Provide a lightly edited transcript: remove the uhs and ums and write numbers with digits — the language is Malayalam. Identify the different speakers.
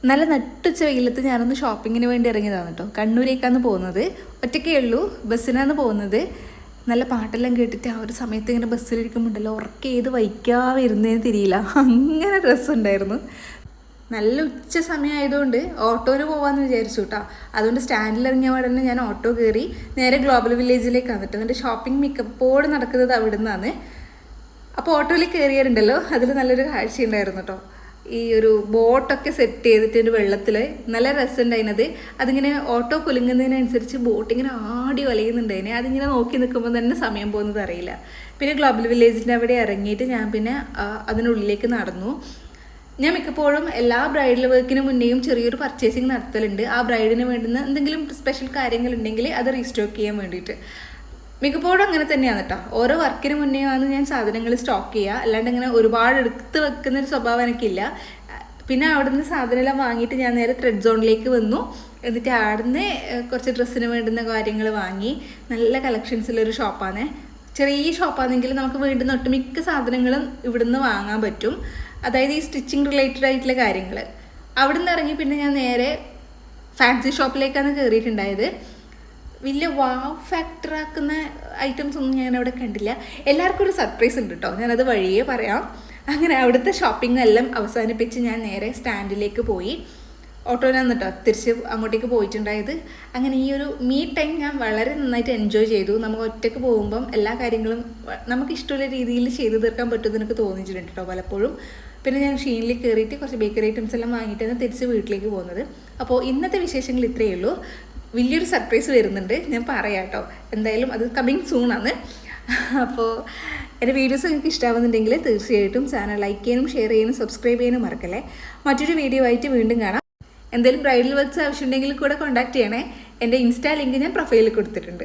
Speaker 1: നല്ല നട്ടുച്ച വെയിലത്ത് ഞാനൊന്ന് ഷോപ്പിങ്ങിന് വേണ്ടി ഇറങ്ങിയതാണ് കേട്ടോ. കണ്ണൂരേക്കാണ് പോകുന്നത്. ഒറ്റയ്ക്കേ ഉള്ളൂ, ബസ്സിനാണ് പോകുന്നത്. നല്ല പാട്ടെല്ലാം കേട്ടിട്ട് ആ ഒരു സമയത്ത് ഇങ്ങനെ ബസ്സിലിരിക്കുമ്പോണ്ടല്ലോ ഉറക്കെ ഏത് വൈക്കാ വരുന്നതെന്ന് തിരിയില്ല, അങ്ങനെ രസമുണ്ടായിരുന്നു. നല്ല ഉച്ച സമയമായതുകൊണ്ട് ഓട്ടോയിൽ പോകാമെന്ന് വിചാരിച്ചു കേട്ടോ. അതുകൊണ്ട് സ്റ്റാൻഡിൽ ഇറങ്ങിയ പാടെ ഞാൻ ഓട്ടോ കയറി നേരെ ഗ്ലോബൽ വില്ലേജിലേക്കാണ് കേട്ടോ. എന്നിട്ട് ഷോപ്പിംഗ് മിക്കപ്പോഴും നടക്കുന്നത് അവിടെ നിന്നാണ്. അപ്പോൾ ഓട്ടോയിൽ കയറിയാറുണ്ടല്ലോ, അതിൽ നല്ലൊരു കാഴ്ച ഉണ്ടായിരുന്നു കേട്ടോ. ഈ ഒരു ബോട്ടൊക്കെ സെറ്റ് ചെയ്തിട്ട് വെള്ളത്തിൽ നല്ല രസമുണ്ടായിരുന്നത്. അതിങ്ങനെ ഓട്ടോ കുലുങ്ങുന്നതിനനുസരിച്ച് ബോട്ട് ഇങ്ങനെ ആടി വലയുന്നുണ്ടായിനെ. അതിങ്ങനെ നോക്കി നിൽക്കുമ്പോൾ തന്നെ സമയം പോകുന്നത് അറിയില്ല. പിന്നെ ഗ്ലോബൽ വില്ലേജിൻ്റെ അവിടെ ഇറങ്ങിയിട്ട് ഞാൻ പിന്നെ അതിനുള്ളിലേക്ക് നടന്നു. ഞാൻ മിക്കപ്പോഴും എല്ലാ ബ്രൈഡൽ വർക്കിന് മുന്നേയും ചെറിയൊരു പർച്ചേസിങ് നടത്തലുണ്ട്. ആ ബ്രൈഡിന് വേണ്ടുന്ന എന്തെങ്കിലും സ്പെഷ്യൽ കാര്യങ്ങളുണ്ടെങ്കിൽ അത് റീസ്റ്റോക്ക് ചെയ്യാൻ വേണ്ടിയിട്ട്. മിക്കപ്പോഴും അങ്ങനെ തന്നെയാണ് കേട്ടോ. ഓരോ വർക്കിന് മുന്നേ ആണ് ഞാൻ സാധനങ്ങൾ സ്റ്റോക്ക് ചെയ്യുക. അല്ലാണ്ട് ഇങ്ങനെ ഒരുപാട് എടുത്ത് വെക്കുന്നൊരു സ്വഭാവം എനിക്കില്ല. പിന്നെ അവിടുന്ന് സാധനമെല്ലാം വാങ്ങിയിട്ട് ഞാൻ നേരെ ത്രെഡ് സോണിലേക്ക് വന്നു. എന്നിട്ട് അവിടുന്ന് കുറച്ച് ഡ്രസ്സിന് വേണ്ടുന്ന കാര്യങ്ങൾ വാങ്ങി. നല്ല കളക്ഷൻസുള്ളൊരു ഷോപ്പാണ്. ചെറിയ ഷോപ്പാണെങ്കിൽ നമുക്ക് വേണ്ടുന്ന ഒട്ടുമിക്ക സാധനങ്ങളും ഇവിടുന്ന് വാങ്ങാൻ പറ്റും. അതായത് ഈ സ്റ്റിച്ചിങ് റിലേറ്റഡ് ആയിട്ടുള്ള കാര്യങ്ങൾ. അവിടുന്ന് ഇറങ്ങി പിന്നെ ഞാൻ നേരെ ഫാൻസി ഷോപ്പിലേക്കാണ് കയറിയിട്ടുണ്ടായത്. വലിയ വാവ് ഫാക്ടറാക്കുന്ന ഐറ്റംസ് ഒന്നും ഞാൻ അവിടെ കണ്ടില്ല. എല്ലാവർക്കും ഒരു സർപ്രൈസ് ഉണ്ട് കേട്ടോ, ഞാനത് വഴിയേ പറയാം. അങ്ങനെ അവിടുത്തെ ഷോപ്പിംഗ് എല്ലാം അവസാനിപ്പിച്ച് ഞാൻ നേരെ സ്റ്റാൻഡിലേക്ക് പോയി. ഓട്ടോയിലാണ് കേട്ടോ തിരിച്ച് അങ്ങോട്ടേക്ക് പോയിട്ടുണ്ടായത്. അങ്ങനെ ഈ ഒരു മീ ടൈം ഞാൻ വളരെ നന്നായിട്ട് എൻജോയ് ചെയ്തു. നമുക്ക് ഒറ്റയ്ക്ക് പോകുമ്പം എല്ലാ കാര്യങ്ങളും നമുക്ക് ഇഷ്ടമുള്ള രീതിയിൽ ചെയ്തു തീർക്കാൻ പറ്റുമെന്ന് എനിക്ക് തോന്നിയിട്ടുണ്ട് കേട്ടോ പലപ്പോഴും. പിന്നെ ഞാൻ ഷീനിൽ കയറിയിട്ട് കുറച്ച് ബേക്കറി ഐറ്റംസ് എല്ലാം വാങ്ങിയിട്ടാണ് തിരിച്ച് വീട്ടിലേക്ക് പോകുന്നത്. അപ്പോൾ ഇന്നത്തെ വിശേഷങ്ങൾ ഇത്രയേ ഉള്ളൂ. വലിയൊരു സർപ്രൈസ് വരുന്നുണ്ട്, ഞാൻ പറയാം കേട്ടോ. എന്തായാലും അത് കമ്മിങ് സൂണാണ്. അപ്പോൾ എൻ്റെ വീഡിയോസ് നിങ്ങൾക്ക് ഇഷ്ടമാവുന്നുണ്ടെങ്കിൽ തീർച്ചയായിട്ടും ചാനൽ ലൈക്ക് ചെയ്യാനും ഷെയർ ചെയ്യാനും സബ്സ്ക്രൈബ് ചെയ്യാനും മറക്കല്ലേ. മറ്റൊരു വീഡിയോ ആയിട്ട് വീണ്ടും കാണാം. എന്തെങ്കിലും ബ്രൈഡൽ വർക്ക്സ് ആവശ്യമുണ്ടെങ്കിൽ കൂടെ കോൺടാക്ട് ചെയ്യണേ. എൻ്റെ ഇൻസ്റ്റാ ലിങ്ക് ഞാൻ പ്രൊഫൈലിൽ കൊടുത്തിട്ടുണ്ട്.